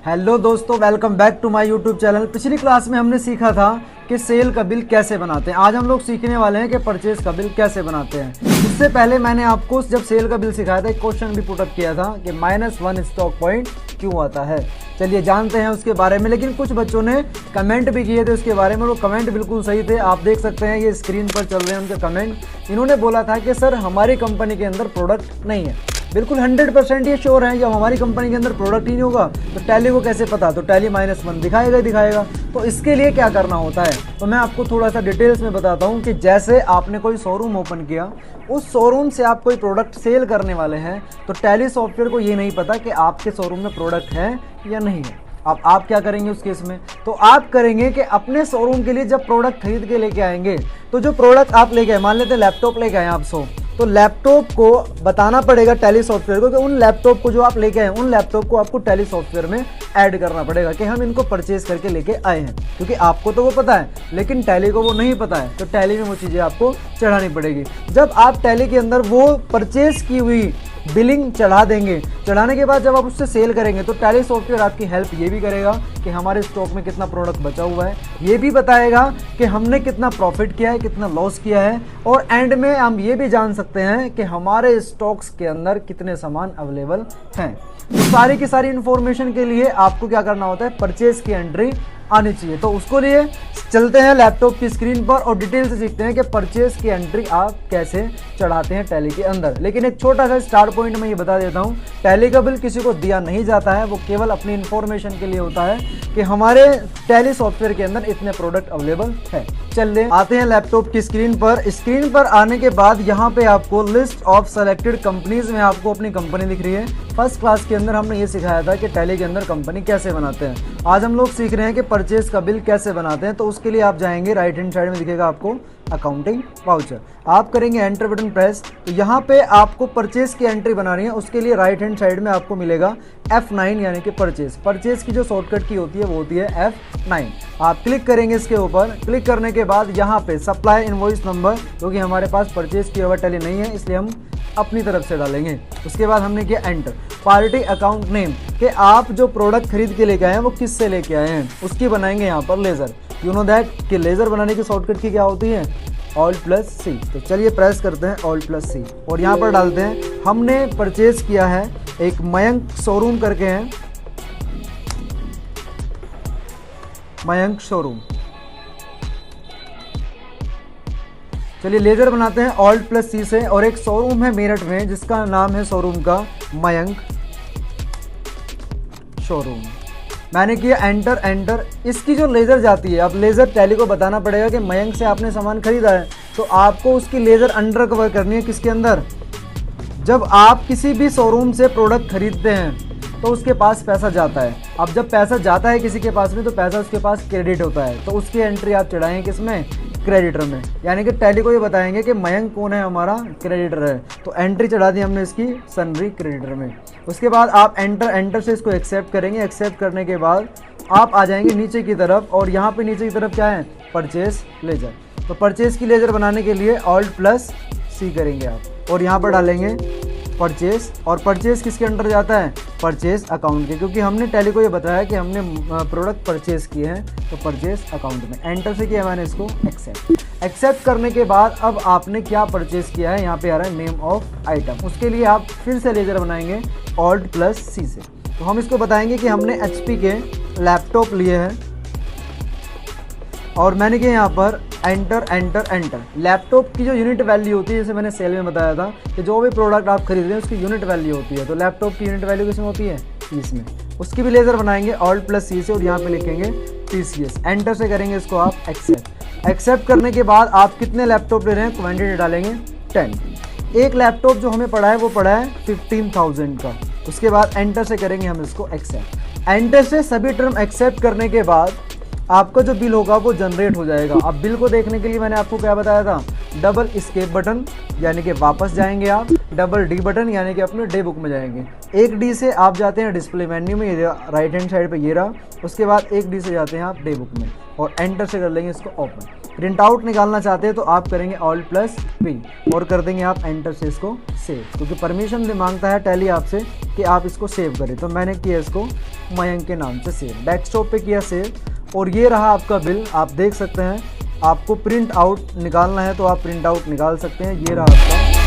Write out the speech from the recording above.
Hello दोस्तों, welcome back to my YouTube channel. पिछली class में हमने सीखा था कि सेल का बिल कैसे बनाते हैं। आज हम लोग सीखने वाले हैं कि परचेज का बिल कैसे बनाते हैं। इससे पहले मैंने आपको जब सेल का बिल सिखाया था एक क्वेश्चन भी पुटअप किया था कि -1 स्टॉक पॉइंट क्यों आता है। चलिए जानते हैं उसके बारे में। लेकिन कुछ बच्चों ने कमेंट भी किए थे उसके बारे में, वो कमेंट बिल्कुल सही थे। आप देख सकते हैं ये स्क्रीन पर चल रहे हैं उनके कमेंट। इन्होंने बोला था कि सर हमारी कंपनी के अंदर प्रोडक्ट नहीं है। बिल्कुल 100% ये श्योर है, जब हमारी कंपनी के अंदर प्रोडक्ट ही नहीं होगा तो टैली को कैसे पता, तो टैली -1 दिखाएगा ही दिखाएगा। तो इसके लिए क्या करना होता है, तो मैं आपको थोड़ा सा डिटेल्स में बताता हूँ कि जैसे आपने कोई शोरूम ओपन किया, उस शोरूम से आप कोई प्रोडक्ट सेल करने वाले हैं, तो टैली सॉफ्टवेयर को ये नहीं पता कि आपके शोरूम में प्रोडक्ट है या नहीं है। अब आप क्या करेंगे उस केस में, तो आप करेंगे कि अपने शोरूम के लिए जब प्रोडक्ट खरीद के लेके आएंगे, तो जो प्रोडक्ट आप लेके आए, मान लेते हैं लैपटॉप लेके आए आप 100, तो लैपटॉप को बताना पड़ेगा टैली सॉफ्टवेयर को कि उन लैपटॉप को जो आप लेके आए उन लैपटॉप को आपको टैली सॉफ्टवेयर में ऐड करना पड़ेगा कि हम इनको परचेज करके लेके आए हैं। क्योंकि आपको तो वो पता है लेकिन टैली को वो नहीं पता है, तो टैली में वो चीज़ें आपको चढ़ानी पड़ेगी। जब आप टैली के अंदर वो परचेज की हुई बिलिंग चढ़ा देंगे, चढ़ाने के बाद जब आप उससे सेल करेंगे तो टैली सॉफ्टवेयर आपकी हेल्प ये भी करेगा कि हमारे स्टॉक में कितना प्रोडक्ट बचा हुआ है, ये भी बताएगा कि हमने कितना प्रॉफिट किया है, कितना लॉस किया है, और एंड में हम ये भी जान सकते हैं कि हमारे स्टॉक्स के अंदर कितने सामान अवेलेबल हैं। तो सारी की सारी इंफॉर्मेशन के लिए आपको क्या करना होता है, परचेज की एंट्री आनी चाहिए। तो उसको लिए चलते हैं लैपटॉप की स्क्रीन पर और डिटेल से सीखते हैं कि परचेज की एंट्री आप कैसे चढ़ाते हैं टैली के अंदर। लेकिन एक छोटा सा स्टार पॉइंट मैं ये बता देता हूँ, टैली का बिल किसी को दिया नहीं जाता है, वो केवल अपनी इंफॉर्मेशन के लिए होता है कि हमारे टैली सॉफ्टवेयर के अंदर इतने प्रोडक्ट अवेलेबल है। चलिए आते हैं लैपटॉप की स्क्रीन पर। स्क्रीन पर आने के बाद यहाँ पे आपको लिस्ट ऑफ सेलेक्टेड कंपनीज में आपको अपनी कंपनी दिख रही है। फर्स्ट क्लास के अंदर हमने ये सिखाया था कि टैली के अंदर कंपनी कैसे बनाते हैं। आज हम लोग सीख रहे हैं कि परचेज का बिल कैसे बनाते हैं। तो उसके लिए आप जाएंगे, राइट हैंड साइड में दिखेगा आपको अकाउंटिंग वाउचर, आप करेंगे एंटर बटन प्रेस। तो यहाँ पे आपको परचेज की एंट्री बनानी है। उसके लिए राइट हैंड साइड में आपको मिलेगा F9 यानी कि परचेज। परचेज की जो शॉर्टकट की होती है वो होती है F9। आप क्लिक करेंगे इसके ऊपर। क्लिक करने के बाद यहाँ पे सप्लाई इनवॉइस नंबर, क्योंकि हमारे पास परचेज की हुआ टैली नहीं है इसलिए हम अपनी तरफ से डालेंगे। उसके बाद हमने किया एंटर। पार्टी अकाउंट नेम कि आप जो प्रोडक्ट खरीद के लेके आए हैं वो किस से लेके आए हैं, उसकी बनाएंगे यहाँ पर लेज़र। यू नो दैट कि लेज़र बनाने की शॉर्टकट की क्या होती है, Alt+C। तो चलिए प्रेस करते हैं Alt+C और यहाँ पर डालते हैं हमने परचेज किया है एक मयंक शोरूम करके है, मयंक शोरूम। चलिए लेजर बनाते हैं Alt+C से, और एक शोरूम है मेरठ में जिसका नाम है शोरूम का मयंक शोरूम। मैंने किया एंटर एंटर। इसकी जो लेज़र जाती है, अब लेज़र टैली को बताना पड़ेगा कि मयंक से आपने सामान खरीदा है, तो आपको उसकी लेज़र अंडर कवर करनी है किसके अंदर, जब आप किसी भी शोरूम से प्रोडक्ट खरीदते हैं तो उसके पास पैसा जाता है। अब जब पैसा जाता है किसी के पास में तो पैसा उसके पास क्रेडिट होता है, तो उसकी एंट्री आप चढ़ाएंगे किसमें, क्रेडिटर में। यानी कि टैली को ये बताएंगे कि मयंक कौन है, हमारा क्रेडिटर है। तो एंट्री चढ़ा दी हमने इसकी सनरी क्रेडिटर में। उसके बाद आप एंटर से इसको एक्सेप्ट करेंगे। एक्सेप्ट करने के बाद आप आ जाएंगे नीचे की तरफ, और यहाँ पे नीचे की तरफ क्या है, परचेज लेजर। तो परचेज की लेजर बनाने के लिए Alt+C करेंगे आप, और यहाँ पर डालेंगे परचेज। और परचेज किसके अंडर जाता है, परचेज अकाउंट के, क्योंकि हमने टैली को ये बताया कि हमने प्रोडक्ट परचेज किए हैं, तो परचेज अकाउंट में। एंटर से किया मैंने इसको एक्सेप्ट। एक्सेप्ट करने के बाद अब आपने क्या परचेज किया है, यहाँ पे आ रहा है नेम ऑफ आइटम। उसके लिए आप फिर से लेजर बनाएंगे Alt+C से। तो हम इसको बताएंगे कि हमने HP के लैपटॉप लिए हैं, और मैंने किया यहाँ पर एंटर एंटर एंटर। लैपटॉप की जो यूनिट वैल्यू होती है, जैसे मैंने सेल में बताया था कि जो भी प्रोडक्ट आप खरीद रहे हैं उसकी यूनिट वैल्यू होती है, तो लैपटॉप की यूनिट वैल्यू किसमें होती है, इसमें। उसकी भी लेजर बनाएंगे Alt+C से, और यहाँ पे लिखेंगे TCS। एंटर से करेंगे इसको आप एक्सेप्ट। एक्सेप्ट करने के बाद आप कितने लैपटॉप ले रहे हैं, क्वान्टिटी डालेंगे 10। एक लैपटॉप जो हमें पड़ा है वो पड़ा है 15,000 का। उसके बाद एंटर से करेंगे हम इसको एक्सेप्ट। एंटर से सभी टर्म एक्सेप्ट करने के बाद आपका जो बिल होगा वो जनरेट हो जाएगा। अब बिल को देखने के लिए मैंने आपको क्या बताया था, डबल एस्केप बटन यानी कि वापस जाएंगे आप, डबल D बटन यानी कि अपने डे बुक में जाएंगे। एक D से आप जाते हैं डिस्प्ले मेन्यू में, ये राइट हैंड साइड पे ये रहा। उसके बाद एक D से जाते हैं आप डे बुक में, और एंटर से कर लेंगे इसको ओपन। प्रिंट आउट निकालना चाहते हैं तो आप करेंगे Alt+P और कर देंगे आप एंटर से इसको सेव, क्योंकि परमिशन मांगता है टैली आपसे कि आप इसको सेव करें। तो मैंने किया इसको मयंक के नाम से सेव, डेस्कटॉप पे किया सेव। और ये रहा आपका बिल, आप देख सकते हैं। आपको प्रिंट आउट निकालना है तो आप प्रिंट आउट निकाल सकते हैं। ये रहा आपका